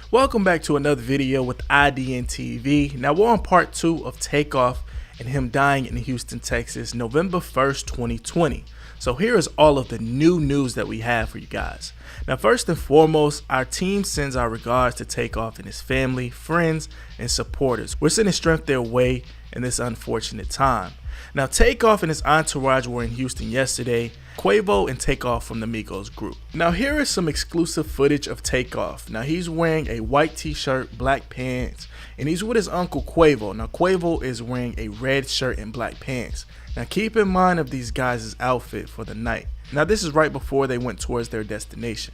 Welcome back to another video with IDN TV. Now we're on part 2 of Takeoff and him dying in Houston, Texas, November 1st, 2020. So here is all of the new news that we have for you guys. Now first and foremost, our team sends our regards to Takeoff and his family, friends, and supporters. We're sending strength their way in this unfortunate time. Now Takeoff and his entourage were in Houston yesterday. Quavo and Takeoff from the Migos group. Now here is some exclusive footage of Takeoff. Now he's wearing a white t-shirt, black pants, and he's with his uncle Quavo. Now Quavo is wearing a red shirt and black pants. Now keep in mind of these guys' outfit for the night. Now this is right before they went towards their destination.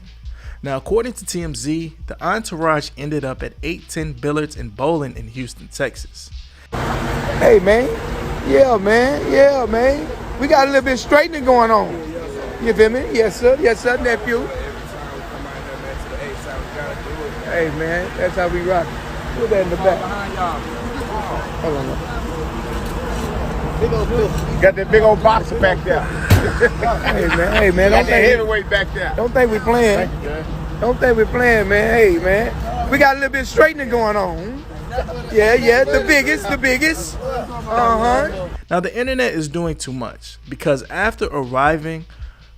Now according to TMZ, the entourage ended up at 810 Billiards and Bowling in Houston, Texas. Hey man, yeah man, we got a little bit straightening going on. You feel me? Yes sir, nephew. Hey man, that's how we rock. Put that in the back. Hold on. Big old fish. Got that big old boxer back there. Hey man, don't think heavyweight back there. Don't think we playing. Don't think we playing, man. Hey man, we got a little bit straightening going on. Yeah, the biggest. Now the internet is doing too much because after arriving,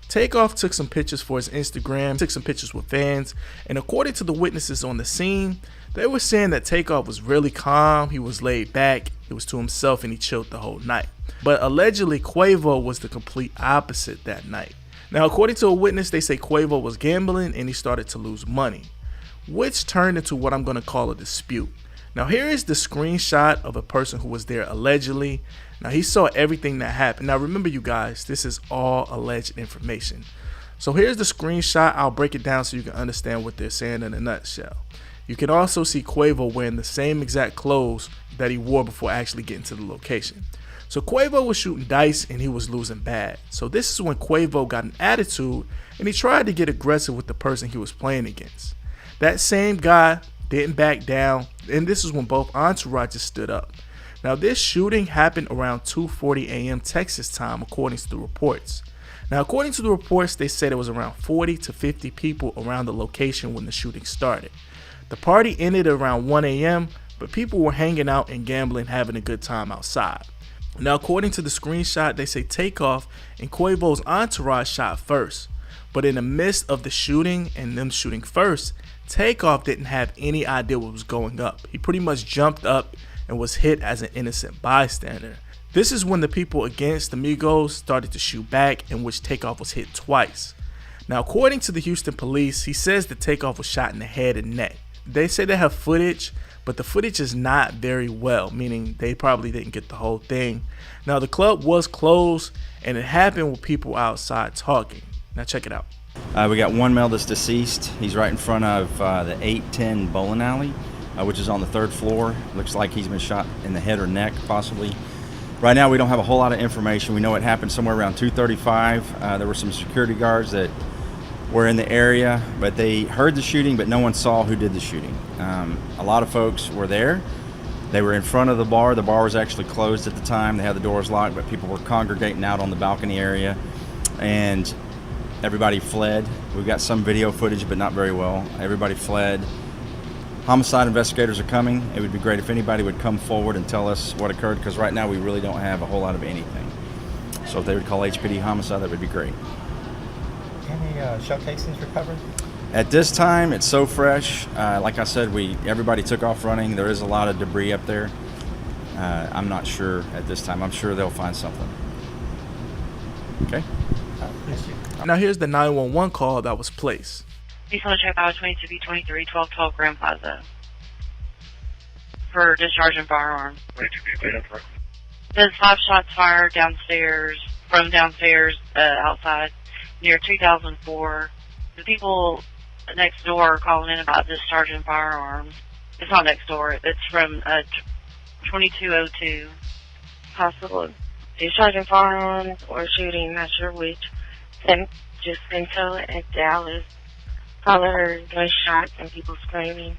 Takeoff took some pictures for his Instagram, took some pictures with fans, and according to the witnesses on the scene, they were saying that Takeoff was really calm, he was laid back, he was to himself, and he chilled the whole night. But allegedly, Quavo was the complete opposite that night. Now according to a witness, they say Quavo was gambling and he started to lose money, which turned into what I'm going to call a dispute. Now here is the screenshot of a person who was there allegedly. Now he saw everything that happened. Now remember you guys, this is all alleged information. So here's the screenshot. I'll break it down so you can understand what they're saying in a nutshell. You can also see Quavo wearing the same exact clothes that he wore before actually getting to the location. So Quavo was shooting dice and he was losing bad. So this is when Quavo got an attitude and he tried to get aggressive with the person he was playing against. That same guy didn't back down, and this is when both entourages stood up. Now this shooting happened around 2:40 a.m. Texas time according to the reports. Now according to the reports, they said it was around 40 to 50 people around the location when the shooting started. The party ended around 1 a.m. but people were hanging out and gambling, having a good time outside. Now according to the screenshot, they say Takeoff and Quavo's entourage shot first, but in the midst of the shooting and them shooting first, Takeoff didn't have any idea what was going up. He pretty much jumped up and was hit as an innocent bystander. This is when the people against the Migos started to shoot back, in which Takeoff was hit twice. Now according to the Houston police, he says that Takeoff was shot in the head and neck. They say they have footage, but the footage is not very well, meaning they probably didn't get the whole thing. Now the club was closed and it happened with people outside talking. Now check it out. We got one male that's deceased. He's right in front of the 810 bowling alley, which is on the 3rd floor. Looks like he's been shot in the head or neck, possibly. Right now, we don't have a whole lot of information. We know it happened somewhere around 2:35. There were some security guards that were in the area, but they heard the shooting, but no one saw who did the shooting. A lot of folks were there. They were in front of the bar. The bar was actually closed at the time. They had the doors locked, but people were congregating out on the balcony area, and everybody fled. We've got some video footage, but not very well. Everybody fled. Homicide investigators are coming. It would be great if anybody would come forward and tell us what occurred, because right now we really don't have a whole lot of anything. So if they would call HPD homicide, that would be great. Any shell casings recovered? At this time, it's so fresh. Like I said, everybody took off running. There is a lot of debris up there. I'm not sure at this time. I'm sure they'll find something. Okay. Now here's the 911 call that was placed. He's on check out 22B23 1212 Grand Plaza for discharging firearms. There's 5 shots fired downstairs, outside near 2004. The people next door are calling in about discharging firearms. It's not next door. It's from 2202. Possible discharging firearms or shooting, not sure which. And just Central at Dallas. Probably heard gunshots and people screaming.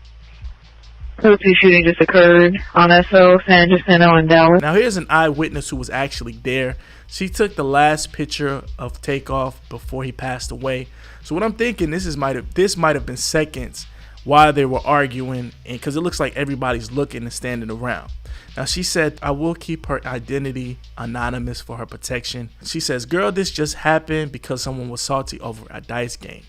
The shooting just occurred on SO, San Jacinto, and Dallas. Now here's an eyewitness who was actually there. She took the last picture of Takeoff before he passed away. So what I'm thinking, this might have been seconds while they were arguing, and because it looks like everybody's looking and standing around. Now, she said, I will keep her identity anonymous for her protection. She says, girl, this just happened because someone was salty over a dice game.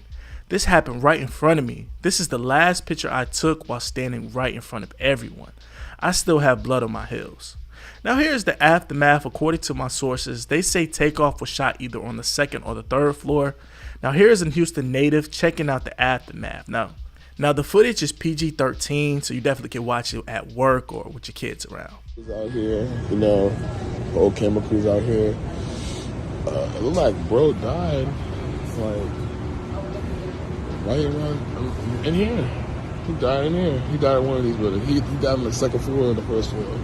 This happened right in front of me. This is the last picture I took while standing right in front of everyone. I still have blood on my heels. Now, here's the aftermath. According to my sources, they say Takeoff was shot either on the 2nd or the 3rd floor. Now, here's a Houston native checking out the aftermath. Now the footage is PG-13, so you definitely can watch it at work or with your kids around. Out here, you know, the old camera crews out here. It looked like bro died, like right around in here. He died in here. He died in one of these buildings. He died on the 2nd floor or the 1st floor.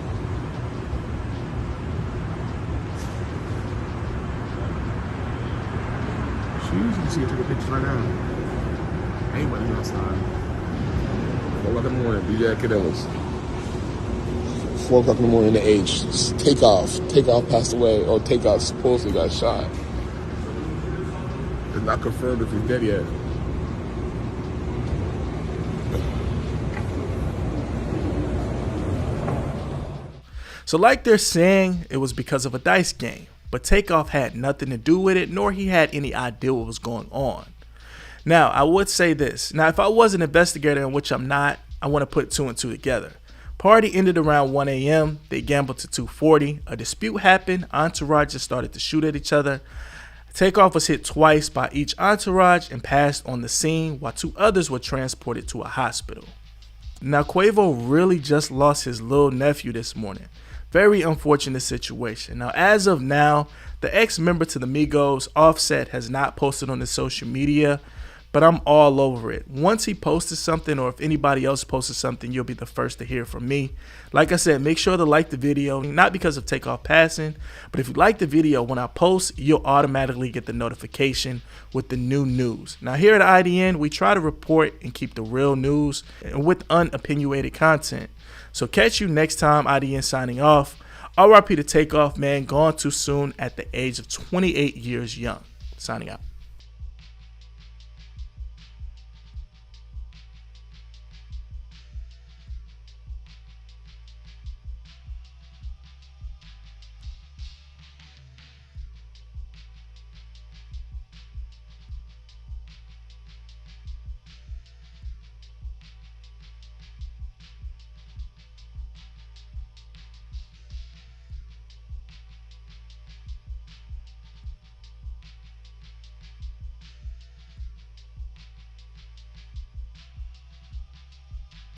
You can see it, take a picture right now. Anybody's outside. 4 o'clock in the morning, DJ Cadellas. 4 o'clock in the morning, the age. Takeoff. Takeoff passed away, or Takeoff supposedly got shot. It's not confirmed if he's dead yet. So like they're saying, it was because of a dice game. But Takeoff had nothing to do with it, nor he had any idea what was going on. Now, I would say this. Now, if I was an investigator, in which I'm not, I want to put 2 and 2 together. Party ended around 1 a.m. They gambled to 2:40. A dispute happened. Entourages started to shoot at each other. Takeoff was hit twice by each entourage and passed on the scene, while 2 others were transported to a hospital. Now, Quavo really just lost his little nephew this morning. Very unfortunate situation. Now, as of now, the ex-member to the Migos, Offset, has not posted on his social media, but I'm all over it. Once he posted something, or if anybody else posted something, you'll be the first to hear from me. Like I said, make sure to like the video, not because of Takeoff passing, but if you like the video, when I post, you'll automatically get the notification with the new news. Now, here at IDN, we try to report and keep the real news and with unopinionated content. So catch you next time. IDN signing off. RIP to Takeoff, man, gone too soon at the age of 28 years young. Signing out.